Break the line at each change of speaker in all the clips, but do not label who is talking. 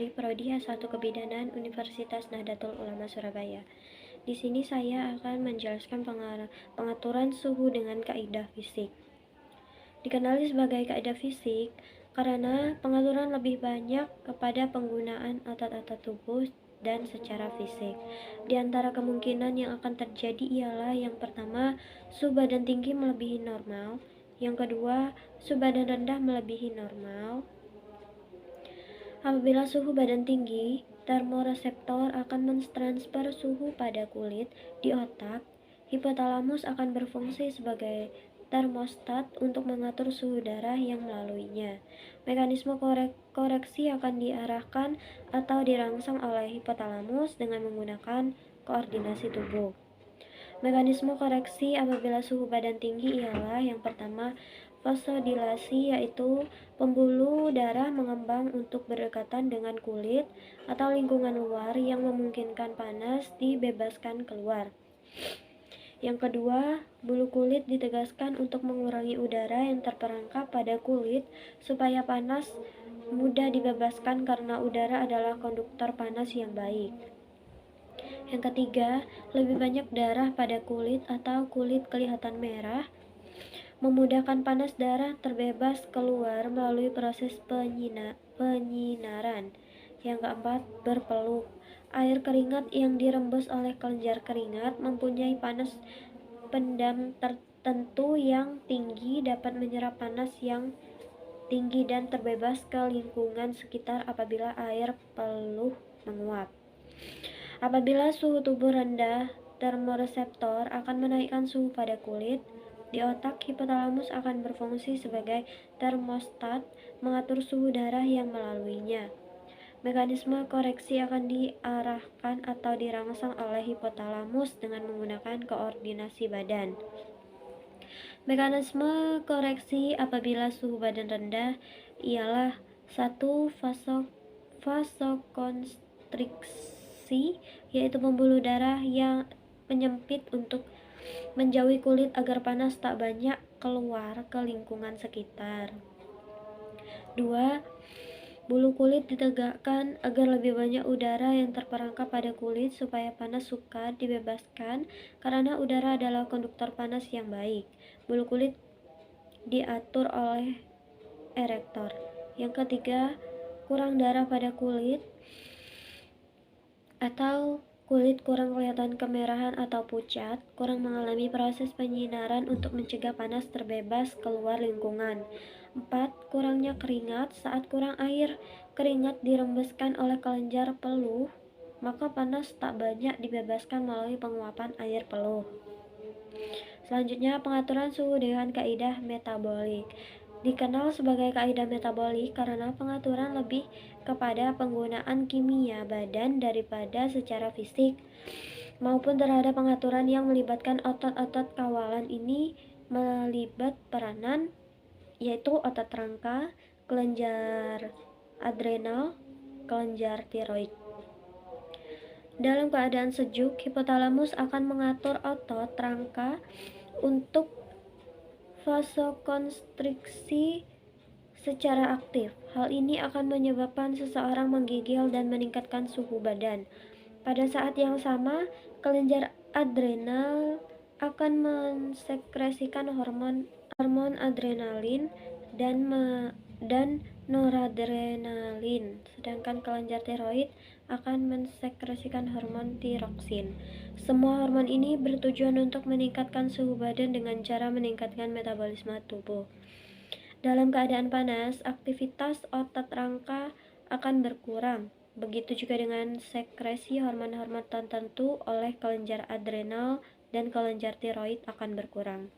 dari Prodi S1 Kebidanan Universitas Nahdlatul Ulama Surabaya. Di sini saya akan menjelaskan pengaturan suhu dengan kaidah fisik. Dikenali sebagai kaidah fisik karena pengaturan lebih banyak kepada penggunaan otot-otot tubuh dan secara fisik. Di antara kemungkinan yang akan terjadi ialah yang pertama, suhu badan tinggi melebihi normal. Yang kedua, suhu badan rendah melebihi normal. Apabila suhu badan tinggi, termoreseptor akan mentransfer suhu pada kulit. Di otak, hipotalamus akan berfungsi sebagai termostat untuk mengatur suhu darah yang melaluinya. Mekanisme koreksi akan diarahkan atau dirangsang oleh hipotalamus dengan menggunakan koordinasi tubuh. Mekanisme koreksi apabila suhu badan tinggi ialah yang pertama, vasodilasi, yaitu pembuluh darah mengembang untuk berdekatan dengan kulit atau lingkungan luar yang memungkinkan panas dibebaskan keluar. Yang kedua, bulu kulit ditegaskan untuk mengurangi udara yang terperangkap pada kulit supaya panas mudah dibebaskan karena udara adalah konduktor panas yang baik. Yang ketiga, lebih banyak darah pada kulit atau kulit kelihatan merah, memudahkan panas darah terbebas keluar melalui proses penyinaran. Yang keempat, berpeluk. Air keringat yang dirembes oleh kelenjar keringat mempunyai panas pendam tertentu yang tinggi, dapat menyerap panas yang tinggi dan terbebas ke lingkungan sekitar apabila air peluh menguap. Apabila suhu tubuh rendah, termoreseptor akan menaikkan suhu pada kulit. Di otak, hipotalamus akan berfungsi sebagai termostat, mengatur suhu darah yang melaluinya. Mekanisme koreksi akan diarahkan atau dirangsang oleh hipotalamus dengan menggunakan koordinasi badan. Mekanisme koreksi apabila suhu badan rendah ialah 1. Vasokonstriksi, yaitu pembuluh darah yang menyempit untuk menjauhi kulit agar panas tak banyak keluar ke lingkungan sekitar. 2. Bulu kulit ditegakkan agar lebih banyak udara yang terperangkap pada kulit supaya panas sukar dibebaskan karena udara adalah konduktor panas yang baik. Bulu kulit diatur oleh erektor. Yang ketiga, kurang darah pada kulit atau kulit kurang kelihatan kemerahan atau pucat, kurang mengalami proses penyinaran untuk mencegah panas terbebas keluar lingkungan. 4. Kurangnya keringat. Saat kurang air keringat dirembeskan oleh kelenjar peluh, maka panas tak banyak dibebaskan melalui penguapan air peluh. Selanjutnya, pengaturan suhu dengan kaidah metabolik. Dikenal sebagai kaidah metabolik karena pengaturan lebih kepada penggunaan kimia badan daripada secara fisik, maupun terhadap pengaturan yang melibatkan otot-otot kawalan. Ini melibat peranan, yaitu otot rangka, kelenjar adrenal, kelenjar tiroid. Dalam keadaan sejuk, hipotalamus akan mengatur otot rangka untuk vasokonstriksi secara aktif. Hal ini akan menyebabkan seseorang menggigil dan meningkatkan suhu badan. Pada saat yang sama, kelenjar adrenal akan mensekresikan hormon adrenalin dan noradrenalin, sedangkan kelenjar tiroid akan mensekresikan hormon tiroksin. Semua hormon ini bertujuan untuk meningkatkan suhu badan dengan cara meningkatkan metabolisme tubuh. Dalam keadaan panas, aktivitas otot rangka akan berkurang. Begitu juga dengan sekresi hormon-hormon tertentu oleh kelenjar adrenal dan kelenjar tiroid akan berkurang.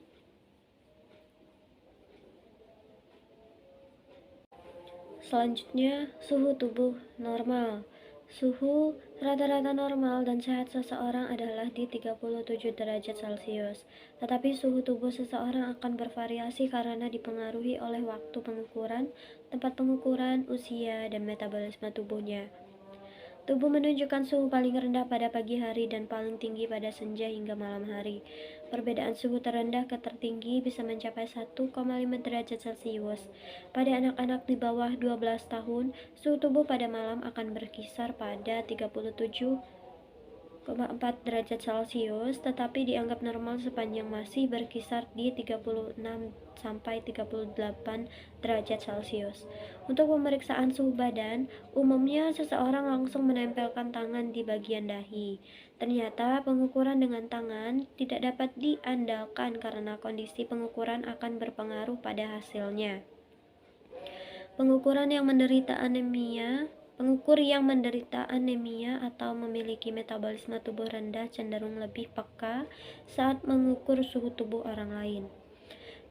Selanjutnya, suhu tubuh normal. Suhu rata-rata normal dan sehat seseorang adalah di 37 derajat Celcius. Tetapi suhu tubuh seseorang akan bervariasi karena dipengaruhi oleh waktu pengukuran, tempat pengukuran, usia, dan metabolisme tubuhnya. Tubuh menunjukkan suhu paling rendah pada pagi hari dan paling tinggi pada senja hingga malam hari. Perbedaan suhu terendah ke tertinggi bisa mencapai 1,5 derajat Celcius. Pada anak-anak di bawah 12 tahun, suhu tubuh pada malam akan berkisar pada 37,4 derajat Celcius, tetapi dianggap normal sepanjang masih berkisar di 36 sampai 38 derajat Celcius. Untuk pemeriksaan suhu badan, umumnya seseorang langsung menempelkan tangan di bagian dahi. Ternyata pengukuran dengan tangan tidak dapat diandalkan karena kondisi pengukuran akan berpengaruh pada hasilnya. Pengukur yang menderita anemia atau memiliki metabolisme tubuh rendah cenderung lebih peka saat mengukur suhu tubuh orang lain.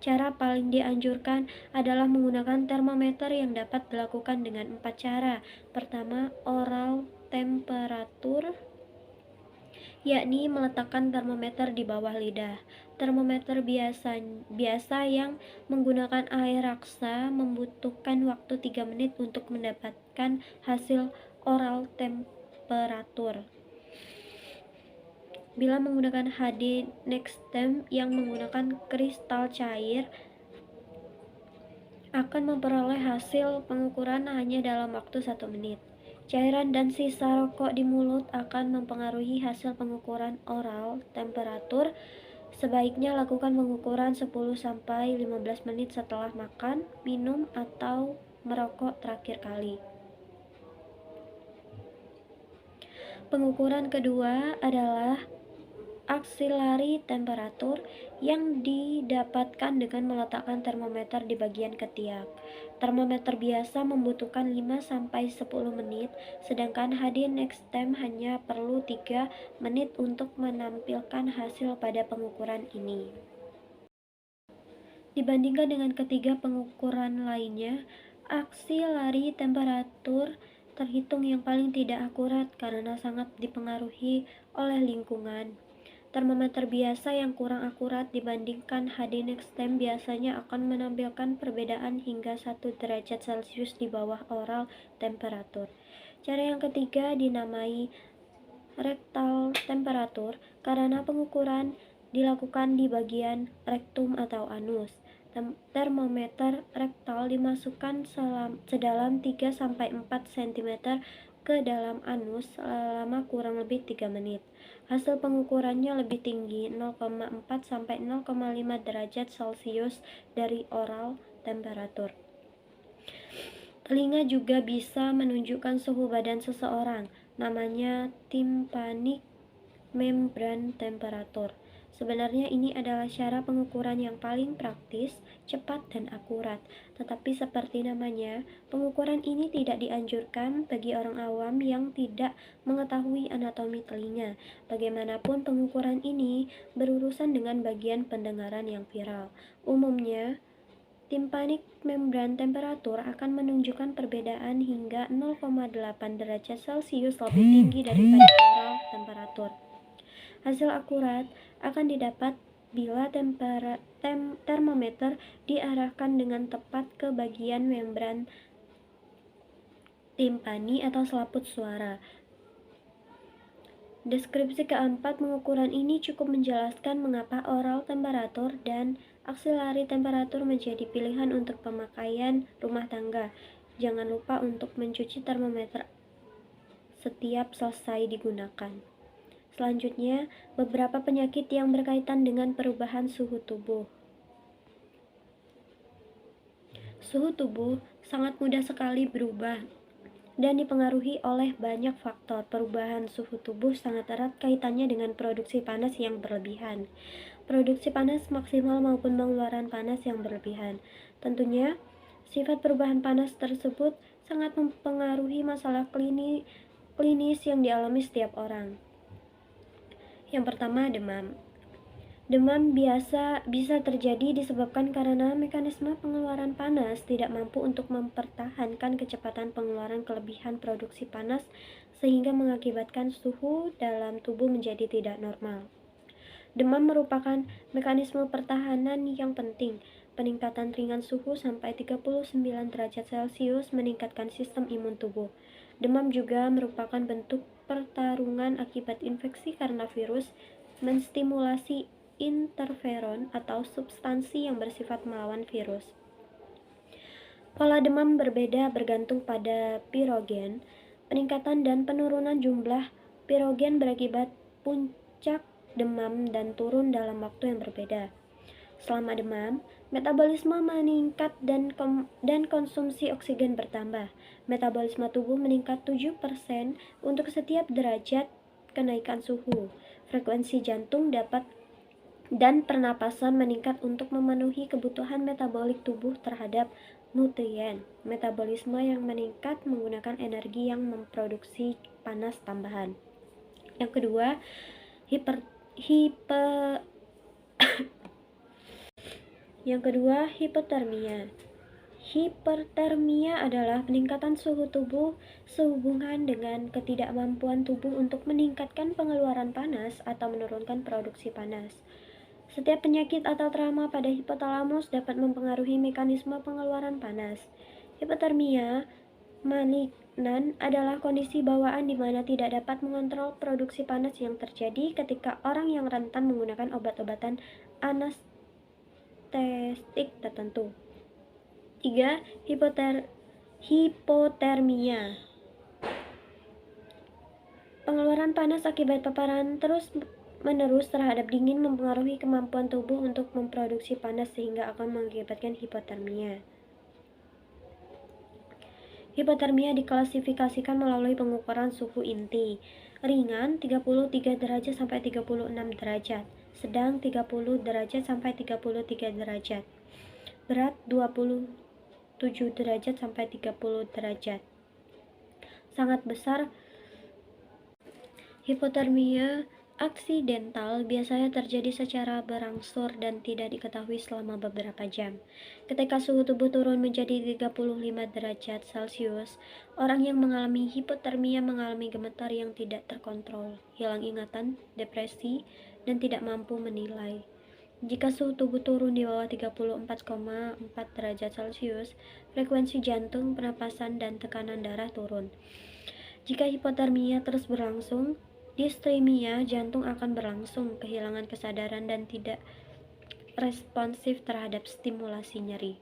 Cara paling dianjurkan adalah menggunakan termometer yang dapat dilakukan dengan 4 cara. Pertama, oral temperatur, yakni meletakkan termometer di bawah lidah. Termometer biasa yang menggunakan air raksa membutuhkan waktu 3 menit untuk mendapatkan hasil oral temperatur. Bila menggunakan HD Nextem yang menggunakan kristal cair, akan memperoleh hasil pengukuran hanya dalam waktu 1 menit. Cairan dan sisa rokok di mulut akan mempengaruhi hasil pengukuran oral temperatur. Sebaiknya lakukan pengukuran 10-15 menit setelah makan, minum, atau merokok terakhir kali. Pengukuran kedua adalah axillary temperatur yang didapatkan dengan meletakkan termometer di bagian ketiak. Termometer biasa membutuhkan 5-10 menit, sedangkan HD Nextem hanya perlu 3 menit untuk menampilkan hasil pada pengukuran ini. Dibandingkan dengan ketiga pengukuran lainnya, axillary temperatur terhitung yang paling tidak akurat karena sangat dipengaruhi oleh lingkungan. Termometer biasa yang kurang akurat dibandingkan HD Nextem biasanya akan menampilkan perbedaan hingga 1 derajat Celcius di bawah oral temperatur. Cara yang ketiga dinamai rectal temperatur karena pengukuran dilakukan di bagian rektum atau anus. Termometer rektal dimasukkan sedalam 3-4 cm ke dalam anus selama kurang lebih 3 menit. Hasil pengukurannya lebih tinggi 0,4-0,5 derajat Celcius dari oral temperatur. Telinga juga bisa menunjukkan suhu badan seseorang, namanya tympanic membrane temperatur. Sebenarnya ini adalah cara pengukuran yang paling praktis, cepat, dan akurat. Tetapi seperti namanya, pengukuran ini tidak dianjurkan bagi orang awam yang tidak mengetahui anatomi telinga. Bagaimanapun pengukuran ini berurusan dengan bagian pendengaran yang viral. Umumnya, tympanic membrane temperatur akan menunjukkan perbedaan hingga 0,8 derajat Celcius lebih tinggi daripada oral temperatur. Hasil akurat akan didapat bila termometer diarahkan dengan tepat ke bagian membran timpani atau selaput suara. Deskripsi keempat pengukuran ini cukup menjelaskan mengapa oral temperatur dan axillary temperatur menjadi pilihan untuk pemakaian rumah tangga. Jangan lupa untuk mencuci termometer setiap selesai digunakan. Selanjutnya, beberapa penyakit yang berkaitan dengan perubahan suhu tubuh. Suhu tubuh sangat mudah sekali berubah dan dipengaruhi oleh banyak faktor. Perubahan suhu tubuh sangat erat kaitannya dengan produksi panas yang berlebihan, produksi panas maksimal maupun pengeluaran panas yang berlebihan. Tentunya, sifat perubahan panas tersebut sangat mempengaruhi masalah klinis yang dialami setiap orang. Yang pertama, demam. Demam bisa terjadi disebabkan karena mekanisme pengeluaran panas tidak mampu untuk mempertahankan kecepatan pengeluaran kelebihan produksi panas sehingga mengakibatkan suhu dalam tubuh menjadi tidak normal. Demam merupakan mekanisme pertahanan yang penting. Peningkatan ringan suhu sampai 39 derajat Celcius meningkatkan sistem imun tubuh. Demam juga merupakan bentuk pertarungan akibat infeksi karena virus menstimulasi interferon atau substansi yang bersifat melawan virus. Pola demam berbeda bergantung pada pirogen. Peningkatan dan penurunan jumlah pirogen berakibat puncak demam dan turun dalam waktu yang berbeda. Selama demam, metabolisme meningkat dan konsumsi oksigen bertambah. Metabolisme tubuh meningkat 7% untuk setiap derajat kenaikan suhu. Frekuensi jantung dan pernapasan meningkat untuk memenuhi kebutuhan metabolik tubuh terhadap nutrien. Metabolisme yang meningkat menggunakan energi yang memproduksi panas tambahan. Yang kedua, hipotermia. Hipertermia adalah peningkatan suhu tubuh sehubungan dengan ketidakmampuan tubuh untuk meningkatkan pengeluaran panas atau menurunkan produksi panas. Setiap penyakit atau trauma pada hipotalamus dapat mempengaruhi mekanisme pengeluaran panas. Hipotermia malignan adalah kondisi bawaan di mana tidak dapat mengontrol produksi panas yang terjadi ketika orang yang rentan menggunakan obat-obatan anestetik tertentu. 3. Hipotermia. Pengeluaran panas akibat paparan terus-menerus terhadap dingin mempengaruhi kemampuan tubuh untuk memproduksi panas sehingga akan mengakibatkan hipotermia. Hipotermia diklasifikasikan melalui pengukuran suhu inti. Ringan 33 derajat sampai 36 derajat, sedang 30 derajat sampai 33 derajat. Berat 27 derajat sampai 30 derajat. Sangat besar. Hipotermia aksidental biasanya terjadi secara berangsur dan tidak diketahui selama beberapa jam. Ketika suhu tubuh turun menjadi 35 derajat Celcius, orang yang mengalami hipotermia mengalami gemetar yang tidak terkontrol, hilang ingatan, depresi, dan tidak mampu menilai. Jika suhu tubuh turun di bawah 34,4 derajat Celcius, frekuensi jantung, pernapasan, dan tekanan darah turun. Jika hipotermia terus berlangsung, distremia jantung akan berlangsung, kehilangan kesadaran, dan tidak responsif terhadap stimulasi nyeri.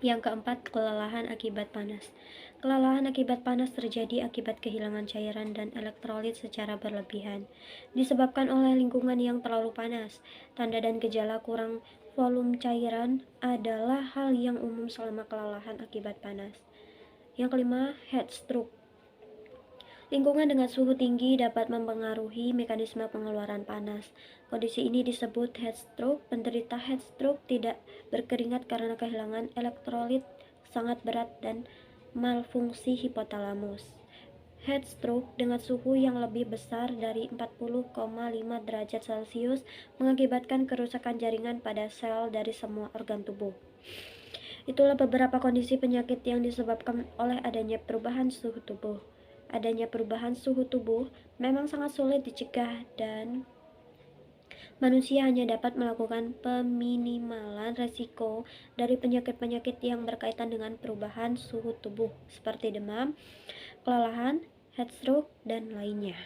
Yang keempat, kelelahan akibat panas. Kelelahan akibat panas terjadi akibat kehilangan cairan dan elektrolit secara berlebihan, disebabkan oleh lingkungan yang terlalu panas. Tanda dan gejala kurang volume cairan adalah hal yang umum selama kelelahan akibat panas. Yang kelima, heat stroke. Lingkungan dengan suhu tinggi dapat mempengaruhi mekanisme pengeluaran panas. Kondisi ini disebut heat stroke. Penderita heat stroke tidak berkeringat karena kehilangan elektrolit sangat berat dan malfungsi hipotalamus. Heat stroke dengan suhu yang lebih besar dari 40,5 derajat Celcius mengakibatkan kerusakan jaringan pada sel dari semua organ tubuh. Itulah beberapa kondisi penyakit yang disebabkan oleh adanya perubahan suhu tubuh. Adanya perubahan suhu tubuh memang sangat sulit dicegah dan manusia hanya dapat melakukan peminimalan resiko dari penyakit-penyakit yang berkaitan dengan perubahan suhu tubuh seperti demam, kelelahan, heat stroke, dan lainnya.